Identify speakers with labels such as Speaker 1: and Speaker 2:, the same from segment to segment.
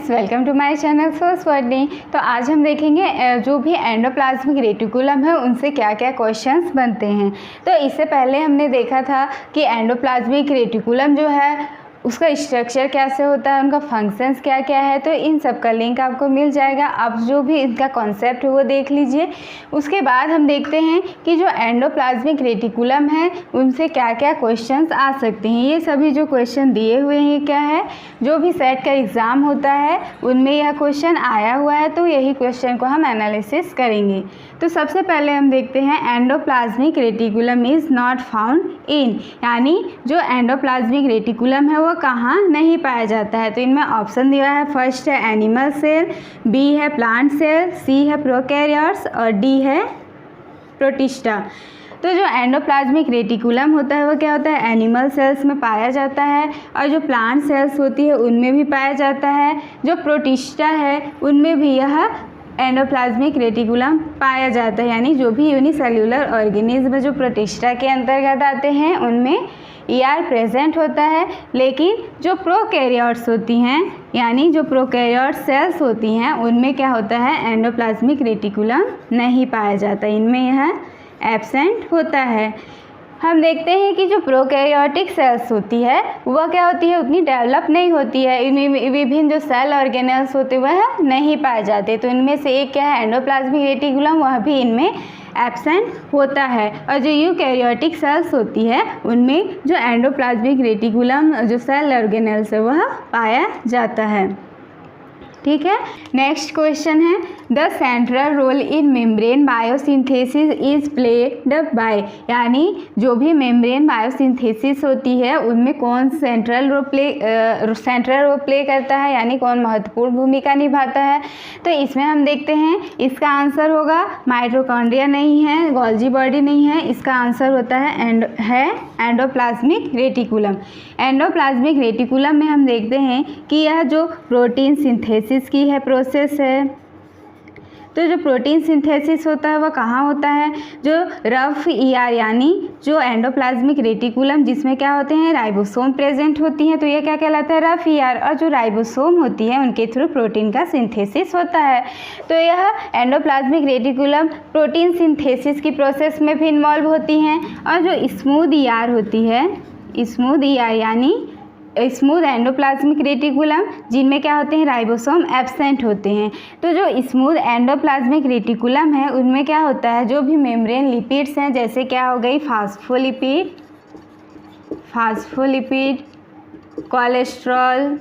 Speaker 1: Friends, welcome to my channel source wording. तो आज हम देखेंगे जो भी एंडोप्लाज्मिक रेटिकुलम है उनसे क्या क्या क्वेश्चंस बनते हैं। तो इससे पहले हमने देखा था कि एंडोप्लाज्मिक रेटिकुलम जो है उसका स्ट्रक्चर कैसे होता है, उनका फंक्शंस क्या क्या है। तो इन सब का लिंक आपको मिल जाएगा, आप जो भी इनका कॉन्सेप्ट है वो देख लीजिए। उसके बाद हम देखते हैं कि जो एंडोप्लाज्मिक रेटिकुलम है उनसे क्या क्या क्वेश्चंस आ सकते हैं। ये सभी जो क्वेश्चन दिए हुए हैं क्या है, जो भी सेट का एग्ज़ाम होता है उनमें यह क्वेश्चन आया हुआ है, तो यही क्वेश्चन को हम एनालिसिस करेंगे। तो सबसे पहले हम देखते हैं endoplasmic reticulum is not found in, यानी जो एंडोप्लाज्मिक रेटिकुलम है वो कहाँ नहीं पाया जाता है। तो इनमें ऑप्शन दिया है, फर्स्ट है एनिमल सेल, बी है प्लांट सेल, सी है प्रोकैरियोट्स और डी है प्रोटिस्टा। तो जो एंडोप्लाज्मिक रेटिकुलम होता है वो क्या होता है, एनिमल सेल्स में पाया जाता है, और जो प्लांट सेल्स होती है उनमें भी पाया जाता है। जो प्रोटिस्टा है उनमें भी यह एंडोप्लाज्मिक रेटिकुलम पाया जाता है, यानी जो भी यूनिसेल्युलर ऑर्गेनिज्म जो प्रोटिस्टा के अंतर्गत आते हैं उनमें ER प्रेजेंट होता है। लेकिन जो प्रोकैरियोट्स होती हैं, यानी जो प्रोकैरियोट सेल्स होती हैं उनमें क्या होता है, एंडोप्लाज्मिक रेटिकुलम नहीं पाया जाता, इनमें यह एब्सेंट होता है। हम देखते हैं कि जो प्रोकैरियोटिक सेल्स होती है वह क्या होती है, उतनी डेवलप नहीं होती है, इनमें विभिन्न जो सेल ऑर्गेनल्स होते वह नहीं पाए जाते। तो इनमें से एक क्या है, एंडोप्लाज्मिक रेटिकुलम, वह भी इनमें एब्सेंट होता है। और जो यूकैरियोटिक सेल्स होती है उनमें जो एंडोप्लाज्मिक रेटिकुलम जो सेल ऑर्गेनल्स है वह पाया जाता है। ठीक है, नेक्स्ट क्वेश्चन है, the central role in membrane biosynthesis is played by, यानी जो भी मेम्ब्रेन बायोसिंथेसिस होती है उनमें कौन सेंट्रल रोल प्ले करता है, यानी कौन महत्वपूर्ण भूमिका निभाता है। तो इसमें हम देखते हैं, इसका आंसर होगा माइटोकॉन्ड्रिया नहीं है, गोल्जी बॉडी नहीं है, इसका आंसर होता है एंडोप्लाज्मिक रेटिकुलम। एंडोप्लाज्मिक रेटिकुलम में हम देखते हैं कि यह जो प्रोटीन सिंथेसिस की है प्रोसेस है। तो जो प्रोटीन सिंथेसिस होता है वह कहाँ होता है, जो रफ ER, यानी जो एंडोप्लाज्मिक रेटिकुलम जिसमें क्या होते हैं, राइबोसोम प्रेजेंट होती हैं, तो ये क्या कहलाता है, रफ ER। और जो राइबोसोम होती है उनके थ्रू प्रोटीन का सिंथेसिस होता है। तो यह एंडोप्लाज्मिक रेटिकुलम प्रोटीन सिंथेसिस की प्रोसेस में भी इन्वॉल्व होती हैं। और जो स्मूथ ER होती है, स्मूथ ER यानी स्मूथ एंडोप्लाज्मिक रेटिकुलम, जिनमें क्या होते हैं, राइबोसोम एब्सेंट होते हैं। तो जो स्मूथ एंडोप्लाज्मिक रेटिकुलम है उनमें क्या होता है, जो भी मेम्ब्रेन लिपिड्स हैं, जैसे क्या हो गई फास्फोलिपिड, कोलेस्ट्रॉल,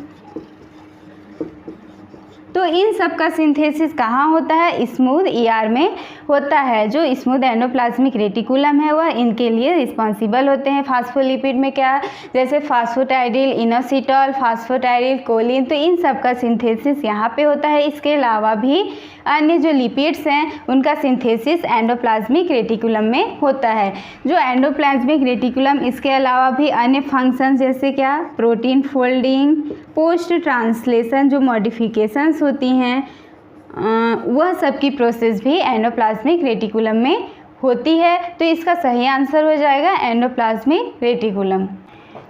Speaker 1: तो इन सब का सिंथेसिस कहाँ होता है, स्मूथ ER में होता है। जो स्मूथ एंडोप्लाज्मिक रेटिकुलम है वह इनके लिए रिस्पॉन्सिबल होते हैं। फास्फोलिपिड में क्या, जैसे फास्फोटाइडिल इनोसिटॉल, फास्फोटाइडिल कोलिन, तो इन सब का सिंथेसिस यहाँ पे होता है। इसके अलावा भी अन्य जो लिपिड्स हैं उनका सिंथेसिस एंडोप्लाज्मिक रेटिकुलम में होता है। जो एंडोप्लाज्मिक रेटिकुलम इसके अलावा भी अन्य फंक्शन, जैसे क्या, प्रोटीन फोल्डिंग, पोस्ट ट्रांसलेशन जो मॉडिफिकेशंस होती हैं, वह सब की प्रोसेस भी एंडोप्लाज्मिक रेटिकुलम में होती है। तो इसका सही आंसर हो जाएगा एंडोप्लाज्मिक रेटिकुलम।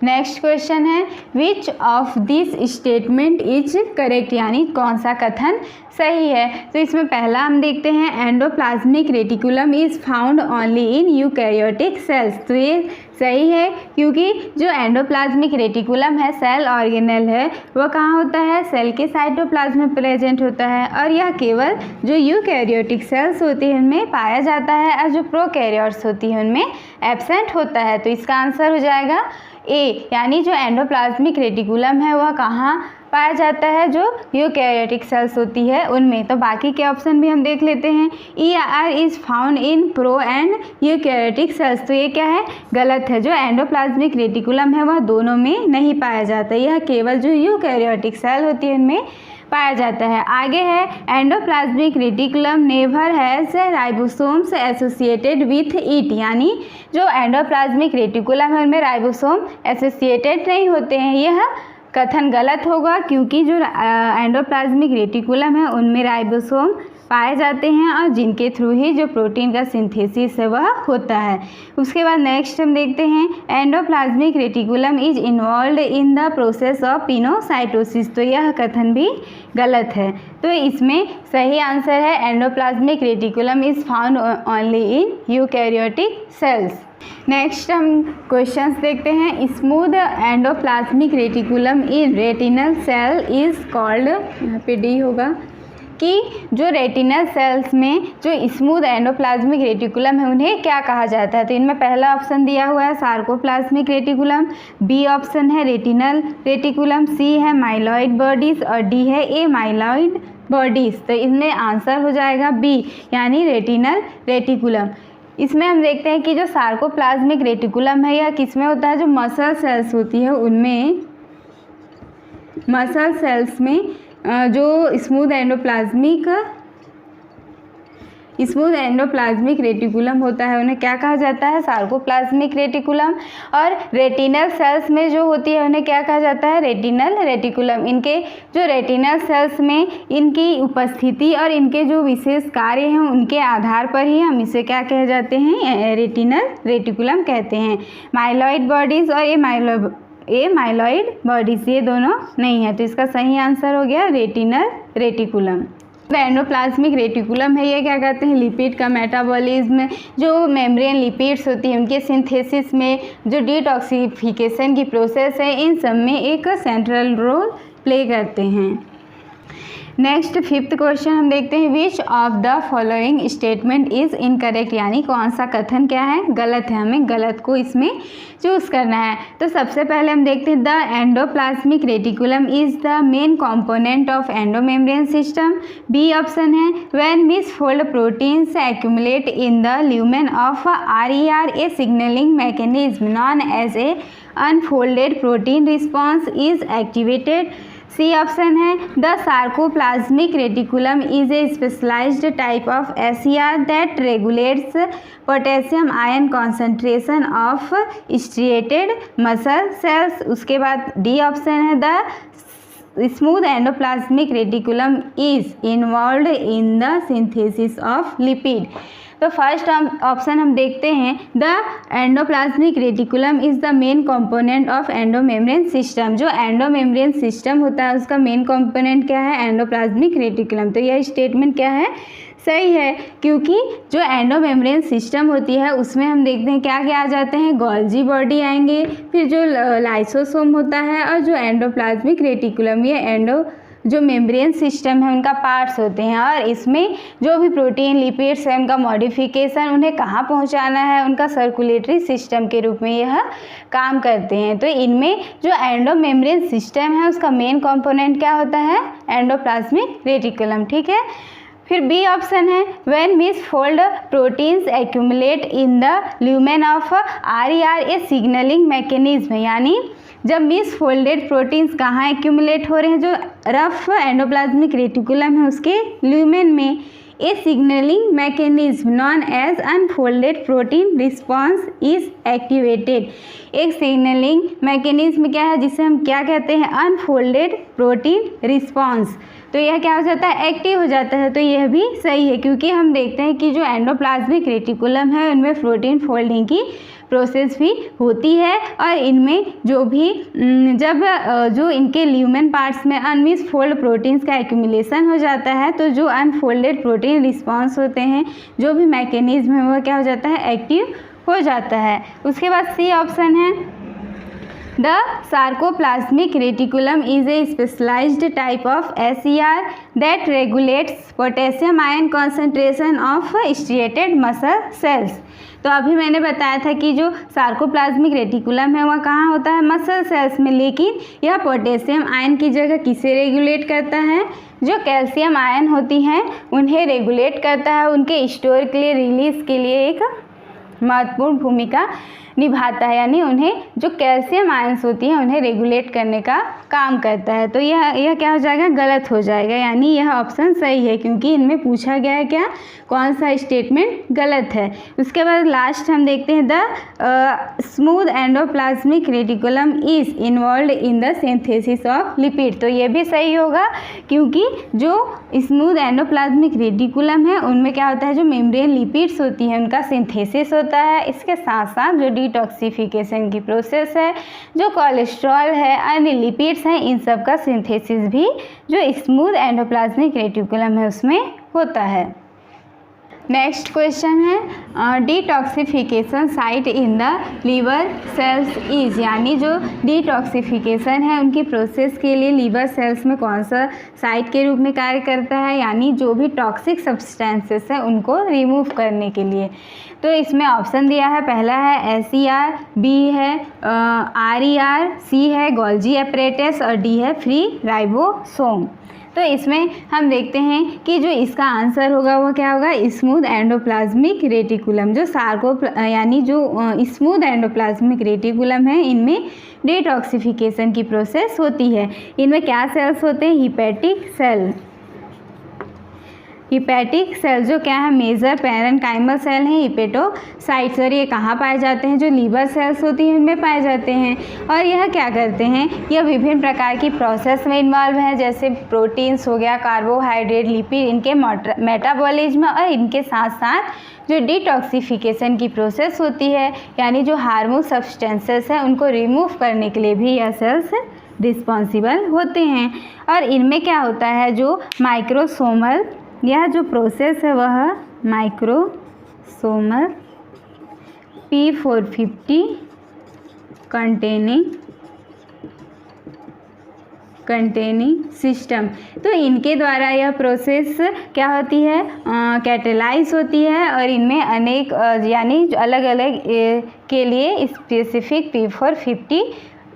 Speaker 1: नेक्स्ट क्वेश्चन है, which of this statement is correct, यानी कौन सा कथन सही है। तो इसमें पहला हम देखते हैं, endoplasmic reticulum is found only in eukaryotic sales. तो ये सही है, क्योंकि जो एंडोप्लाज्मिक रेटिकुलम है सेल ऑर्गेनल है वह कहाँ होता है, सेल के साइटोप्लाज्म में प्रेजेंट होता है, और यह केवल जो यूकैरियोटिक सेल्स होती है उनमें पाया जाता है, और जो प्रोकैरियोट्स होती है उनमें एब्सेंट होता है। तो इसका आंसर हो जाएगा ए, यानी जो एंडोप्लाज्मिक रेटिकुलम है वह कहाँ पाया जाता है, जो यूकैरियोटिक सेल्स होती है उनमें। तो बाकी के ऑप्शन भी हम देख लेते हैं, ER is found in pro and eukaryotic cells, तो ये क्या है, गलत है। जो एंडोप्लाज्मिक रेटिकुलम है वह दोनों में नहीं पाया जाता, यह केवल जो यूकैरियोटिक सेल होती है उनमें पाया जाता है। आगे है, endoplasmic reticulum never has ribosomes associated with it, यानी जो एंडोप्लाज्मिक रेटिकुलम है उनमें राइबोसोम एसोसिएटेड नहीं होते हैं। यह कथन गलत होगा, क्योंकि जो एंडोप्लाज्मिक रेटिकुलम है उनमें राइबोसोम पाए जाते हैं और जिनके थ्रू ही जो प्रोटीन का सिंथेसिस है वह होता है। उसके बाद नेक्स्ट हम देखते हैं endoplasmic reticulum is involve in the process of pinocytosis. तो यह कथन भी गलत है। तो इसमें सही आंसर है endoplasmic reticulum is found only in eukaryotic cells. Next हम क्वेश्चंस देखते हैं। Smooth endoplasmic reticulum in retinal cell is called, यहाँ पे डी होगा, कि जो रेटिनल सेल्स में जो स्मूथ एंडोप्लाज्मिक रेटिकुलम है उन्हें क्या कहा जाता है। तो इनमें पहला ऑप्शन दिया हुआ है सार्कोप्लाज्मिक रेटिकुलम, बी ऑप्शन है रेटिनल रेटिकुलम, सी है माइलॉइड बॉडीज और डी है ए माइलॉइड बॉडीज। तो इसमें आंसर हो जाएगा बी यानी रेटिनल रेटिकुलम। इसमें हम देखते हैं कि जो सार्कोप्लाज्मिक रेटिकुलम है यह किसमें होता है, जो मसल सेल्स होती है उनमें, मसल सेल्स में जो स्मूथ एंडोप्लाज्मिक रेटिकुलम होता है उन्हें क्या कहा जाता है, सार्कोप्लाज्मिक रेटिकुलम। और रेटिनल सेल्स में जो होती है उन्हें क्या कहा जाता है, रेटिनल रेटिकुलम। इनके जो रेटिनल सेल्स में इनकी उपस्थिति और इनके जो विशेष कार्य हैं उनके आधार पर ही हम इसे क्या कह जाते हैं, रेटिनल रेटिकुलम कहते हैं। माइलॉइड बॉडीज और ए माइलॉइड बॉडीज ये दोनों नहीं है। तो इसका सही आंसर हो गया रेटिनल रेटिकुलम। एंडोप्लाज्मिक रेटिकुलम है ये क्या कहते हैं, लिपिड का मेटाबॉलिज्म, जो मेम्ब्रेन लिपिड्स होती है उनके सिंथेसिस में, जो डिटॉक्सिफिकेशन की प्रोसेस है, इन सब में एक सेंट्रल रोल प्ले करते हैं। नेक्स्ट फिफ्थ क्वेश्चन हम देखते हैं। Which of the following statement is incorrect, यानी कौन सा कथन क्या है, गलत है। हमें गलत को इसमें चूज करना है। तो सबसे पहले हम देखते हैं the endoplasmic reticulum is the main component of endomembrane system. B option है when misfold proteins accumulate in the lumen of RER a signalling mechanism known as a unfolded protein response is activated. C option है the sarcoplasmic reticulum is a specialised type of SER that regulates potassium ion concentration of striated muscle cells. उसके बाद D option है the smooth endoplasmic reticulum is involve in the synthesis of lipid. तो first option हम देखते हैं the endoplasmic reticulum is the main component of endomembrane system. जो endomembrane system होता है उसका मेन कंपोनेंट क्या है, एंडोप्लाज्मिक रेटिकुलम। तो यह स्टेटमेंट क्या है, सही है, क्योंकि जो एंडोमेम्ब्रेन सिस्टम होती है उसमें हम देखते हैं क्या क्या आ जाते हैं, गोल्जी बॉडी आएंगे, फिर जो लाइसोसोम होता है और जो एंडोप्लाज्मिक रेटिकुलम, ये जो मेम्ब्रेन सिस्टम है उनका पार्ट्स होते हैं। और इसमें जो भी प्रोटीन लिपिड्स है उनका मॉडिफिकेशन उन्हें कहाँ पहुँचाना है, उनका सर्कुलेटरी सिस्टम के रूप में यह काम करते हैं। तो इनमें जो एंडोमेम्ब्रेन सिस्टम है उसका मेन कंपोनेंट क्या होता है, एंडोप्लाज्मिक रेटिकुलम। ठीक है। फिर बी ऑप्शन है when misfold proteins accumulate in the lumen of RER a signalling mechanism, यानी जब मिसफोल्डेड प्रोटीन्स कहाँ एक्यूमुलेट हो रहे हैं, जो रफ एंडोप्लाज्मिक रेटिकुलम है उसके ल्यूमेन में, a signalling mechanism known as unfolded protein response is activated. एक सिग्नलिंग मैकेनिज्म क्या है, जिसे हम क्या कहते हैं, अनफोल्डेड प्रोटीन रिस्पॉन्स। तो यह क्या हो जाता है, एक्टिव हो जाता है। तो यह भी सही है, क्योंकि हम देखते हैं कि जो एंडोप्लाज्मिक रेटिकुलम है उनमें प्रोटीन फोल्डिंग की प्रोसेस भी होती है और इनमें जो भी जब जो इनके ल्यूमेन पार्ट्स में अनमिसफोल्ड प्रोटीन्स का एक्यूमुलेशन हो जाता है तो जो अनफोल्डेड प्रोटीन रिस्पॉन्स होते हैं, जो भी मैकेनिज्म है वो क्या हो जाता है, एक्टिव हो जाता है। उसके बाद सी ऑप्शन है the sarcoplasmic reticulum is a specialised type of SER that regulates potassium ion concentration of striated muscle cells. तो अभी मैंने बताया था कि जो सार्कोप्लाज्मिक रेटिकुलम है वह कहाँ होता है, मसल सेल्स में, लेकिन यह पोटेशियम आयन की जगह किसे रेगुलेट करता है, जो कैल्शियम आयन होती हैं उन्हें रेगुलेट करता है, उनके स्टोर के लिए, रिलीज के लिए एक महत्वपूर्ण भूमिका निभाता है, यानी उन्हें जो कैल्शियम आयंस होती हैं उन्हें रेगुलेट करने का काम करता है। तो यह क्या हो जाएगा, गलत हो जाएगा, यानी यह ऑप्शन सही है क्योंकि इनमें पूछा गया है क्या, कौन सा स्टेटमेंट गलत है। उसके बाद लास्ट हम देखते हैं, the smooth endoplasmic reticulum is involve in the synthesis of lipid. तो ये भी सही होगा क्योंकि जो स्मूथ एंडोप्लाज्मिक रेटिकुलम है उनमें क्या होता है, जो मेम्ब्रेन लिपिड्स होती हैं उनका सिंथेसिस होता है। इसके साथ साथ जो डिटॉक्सिफिकेशन की प्रोसेस है, जो कोलेस्ट्रॉल है, अन्य लिपिड्स हैं, इन सब का सिंथेसिस भी जो स्मूथ एंडोप्लाज्मिक रेटिकुलम है उसमें होता है। नेक्स्ट क्वेश्चन है, detoxification site in the liver cells is, यानी जो डिटॉक्सिफिकेशन है उनकी प्रोसेस के लिए लीवर सेल्स में कौन सा साइट के रूप में कार्य करता है, यानी जो भी टॉक्सिक सब्सटेंसेस है उनको रिमूव करने के लिए। तो इसमें ऑप्शन दिया है, पहला है SER, B है RER, C है गोल्जी एपरेटस और D है फ्री राइबोसोम। तो इसमें हम देखते हैं कि जो इसका आंसर होगा वो क्या होगा, स्मूथ एंडोप्लाज्मिक रेटिकुलम। जो यानी जो स्मूथ एंडोप्लाज्मिक रेटिकुलम है इनमें डिटॉक्सिफिकेशन की प्रोसेस होती है। इनमें क्या सेल्स होते हैं, हिपैटिक सेल। हिपैटिक सेल जो क्या है, मेजर पैरेन्काइमल सेल हैं, हिपेटोसाइट्स, और ये कहाँ पाए जाते हैं, जो लीवर सेल्स होती हैं उनमें पाए जाते हैं। और यह क्या करते हैं, यह विभिन्न प्रकार की प्रोसेस में इन्वॉल्व है, जैसे प्रोटीन्स हो गया, कार्बोहाइड्रेट, लिपिड, इनके मेटाबॉलिज्म और इनके साथ साथ जो डिटॉक्सिफिकेशन की प्रोसेस होती है, यानी जो हार्मोन सब्सटेंसेस हैं उनको रिमूव करने के लिए भी यह सेल्स रिस्पॉन्सिबल होते हैं। और इनमें क्या होता है, जो माइक्रोसोमल, यह जो प्रोसेस है वह माइक्रोसोमल P450 कंटेनिंग सिस्टम, तो इनके द्वारा यह प्रोसेस क्या होती है, कैटेलाइज होती है और इनमें अनेक यानी अलग अलग के लिए स्पेसिफिक P450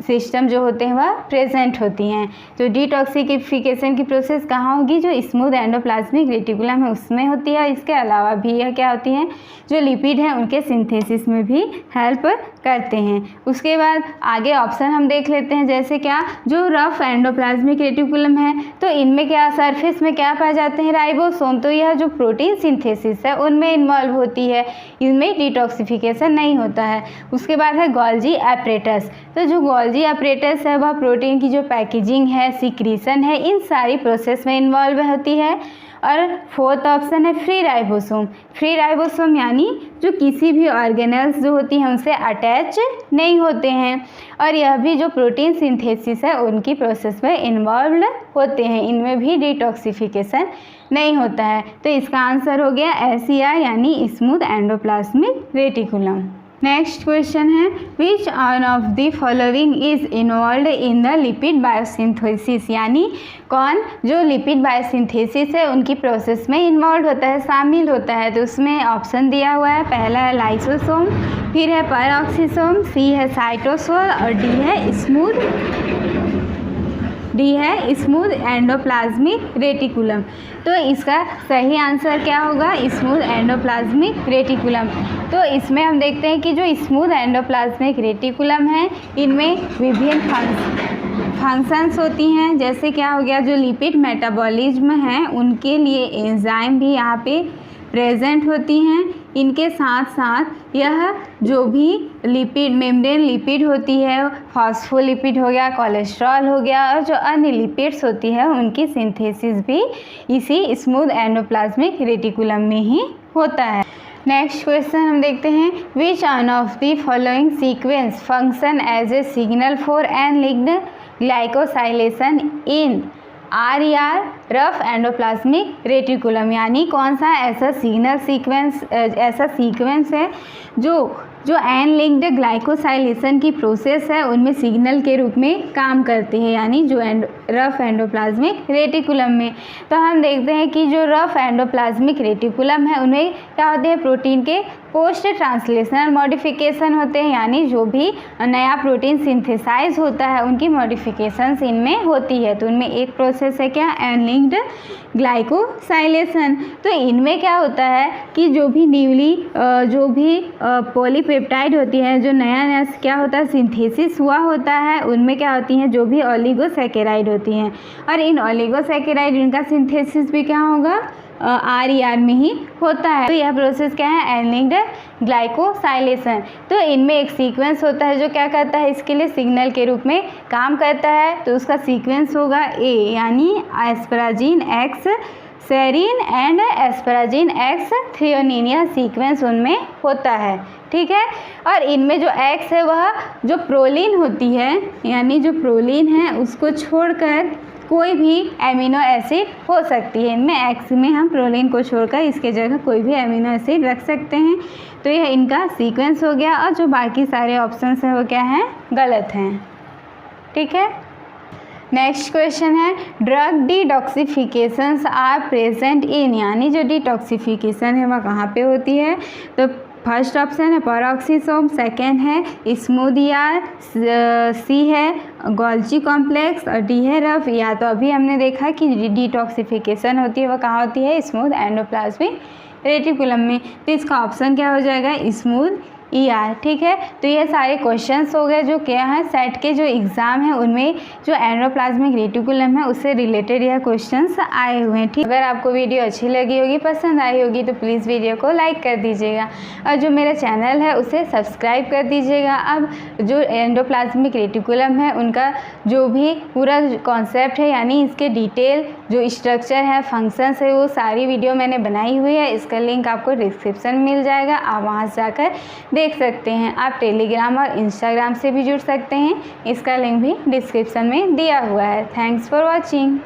Speaker 1: सिस्टम जो होते हैं वह प्रेजेंट होती हैं। तो डिटॉक्सिफिकेशन की प्रोसेस कहाँ होगी, जो स्मूथ एंडोप्लाज्मिक रेटिकुलम है उसमें होती है। इसके अलावा भी यह क्या होती हैं, जो लिपिड हैं उनके सिंथेसिस में भी हेल्प करते हैं। उसके बाद आगे ऑप्शन हम देख लेते हैं, जैसे क्या, जो रफ एंडोप्लाज्मिक रेटिकुलम है तो इनमें क्या सरफेस में क्या पाए जाते हैं, राइबोसोम। तो यह जो प्रोटीन सिंथेसिस है उनमें इन्वॉल्व होती है, इनमें डिटॉक्सिफिकेशन नहीं होता है। उसके बाद है गोल्जी एपरेटस। तो जो गोल्जी एपरेटस है वह प्रोटीन की जो पैकेजिंग है, सिक्रीशन है, इन सारी प्रोसेस में इन्वॉल्व होती है। और फोर्थ ऑप्शन है फ्री राइबोसोम। फ्री राइबोसोम यानी जो किसी भी ऑर्गेनेल्स जो होती हैं उनसे अटैच नहीं होते हैं, और यह भी जो प्रोटीन सिंथेसिस है उनकी प्रोसेस में इन्वॉल्व होते हैं, इनमें भी डिटॉक्सिफिकेशन नहीं होता है। तो इसका आंसर हो गया SER यानी smooth endoplasmic reticulum. Next question है, which one of the following is involve in the lipid biosynthesis, यानी कौन जो लिपिड बायोसिंथेसिस है उनकी प्रोसेस में इन्वॉल्व होता है, शामिल होता है। तो उसमें ऑप्शन दिया हुआ है, पहला है लाइसोसोम, फिर है पैरोक्सिसोम, C है साइटोसोल और D है स्मूथ एंडोप्लाज्मिक रेटिकुलम। तो इसका सही आंसर क्या होगा, स्मूथ एंडोप्लाज्मिक रेटिकुलम। तो इसमें हम देखते हैं कि जो स्मूथ एंडोप्लाज्मिक रेटिकुलम है इनमें विभिन्न फंक्शंस होती हैं, जैसे क्या हो गया, जो लिपिड मेटाबॉलिज्म है उनके लिए एंजाइम भी यहाँ पे प्रेजेंट होती हैं। इनके साथ साथ यह जो भी लिपिड मेम्ब्रेन लिपिड होती है, फॉस्फोलिपिड हो गया, कोलेस्ट्रॉल हो गया, और जो अन्य लिपिड्स होती है उनकी सिंथेसिस भी इसी स्मूथ एंडोप्लाज्मिक रेटिकुलम में ही होता है। नेक्स्ट क्वेश्चन हम देखते हैं, which one of the following sequence function as a signal for N linked glycosylation in RER rough endoplasmic reticulum, यानी कौन सा ऐसा सीक्वेंस है जो एन लिंक्ड ग्लाइकोसाइलेशन की प्रोसेस है उनमें सिग्नल के रूप में काम करते हैं, यानी जो रफ एंडोप्लाज्मिक रेटिकुलम में। तो हम देखते हैं कि जो रफ एंडोप्लाज्मिक रेटिकुलम है उनमें क्या होते हैं, प्रोटीन के पोस्ट ट्रांसलेशनल मॉडिफिकेशन होते हैं, यानी जो भी नया प्रोटीन सिंथेसाइज होता है उनकी मॉडिफिकेशंस इनमें होती है। तो उनमें एक प्रोसेस है क्या, एन लिंक्ड ग्लाइकोसाइलेशन। तो इनमें क्या होता है कि जो भी न्यूली पॉलीपेप्टाइड पेप्टाइड होती है, जो नया नया क्या होता है सिंथेसिस हुआ होता है, उनमें क्या होती हैं जो भी ओलिगोसैकेराइड होती हैं। और इन ओलिगोसैकेराइड इनका सिंथेसिस भी क्या होगा RER में ही होता है। तो यह प्रोसेस क्या है एल्डिहाइड ग्लाइकोसाइलेशन। तो इनमें एक सीक्वेंस होता है जो क्या करता है इसके लिए सिग्नल के रूप में काम करता है। तो उसका सीक्वेंस होगा A यानी एस्पराजिन X serine and एस्पराजिन X threonine, यह सीक्वेंस उनमें होता है। ठीक है। और इनमें जो X है वह जो प्रोलीन होती है यानी जो प्रोलीन है उसको छोड़कर कोई भी एमिनो एसिड हो सकती है। इनमें X में हम प्रोलीन को छोड़कर इसके जगह कोई भी एमिनो एसिड रख सकते हैं। तो यह इनका सीक्वेंस हो गया और जो बाकी सारे ऑप्शंस हैं वो क्या हैं गलत हैं। ठीक है। नेक्स्ट क्वेश्चन है ड्रग डिटॉक्सिफिकेशंस आर प्रेजेंट इन, यानी जो डिटॉक्सिफिकेशन है वह कहाँ पे होती है। तो फर्स्ट ऑप्शन है पेरोक्सिसोम, सेकेंड है स्मूथ ER, सी है गोल्जी कॉम्प्लेक्स और डी है रफ। या तो अभी हमने देखा कि डिटॉक्सिफिकेशन होती है वह कहाँ होती है स्मूथ एंडोप्लाज्मिक रेटिकुलम में। तो इसका ऑप्शन क्या हो जाएगा स्मूथ ER। ठीक है। तो ये सारे क्वेश्चंस हो गए जो क्या है सेट के जो एग्ज़ाम है उनमें जो एंडोप्लाज्मिक रेटिकुलम है उससे रिलेटेड यह क्वेश्चंस आए हुए हैं। ठीक। अगर आपको वीडियो अच्छी लगी होगी पसंद आई होगी तो प्लीज़ वीडियो को लाइक कर दीजिएगा और जो मेरा चैनल है उसे सब्सक्राइब कर दीजिएगा। अब जो एंडोप्लाज्मिक रेटिकुलम है उनका जो भी पूरा कॉन्सेप्ट है यानी इसके डिटेल जो स्ट्रक्चर है फंक्शंस है वो सारी वीडियो मैंने बनाई हुई है। इसका लिंक आपको डिस्क्रिप्शन में मिल जाएगा, आप वहाँ से जाकर देख सकते हैं। आप टेलीग्राम और इंस्टाग्राम से भी जुड़ सकते हैं, इसका लिंक भी डिस्क्रिप्शन में दिया हुआ है। Thanks for watching.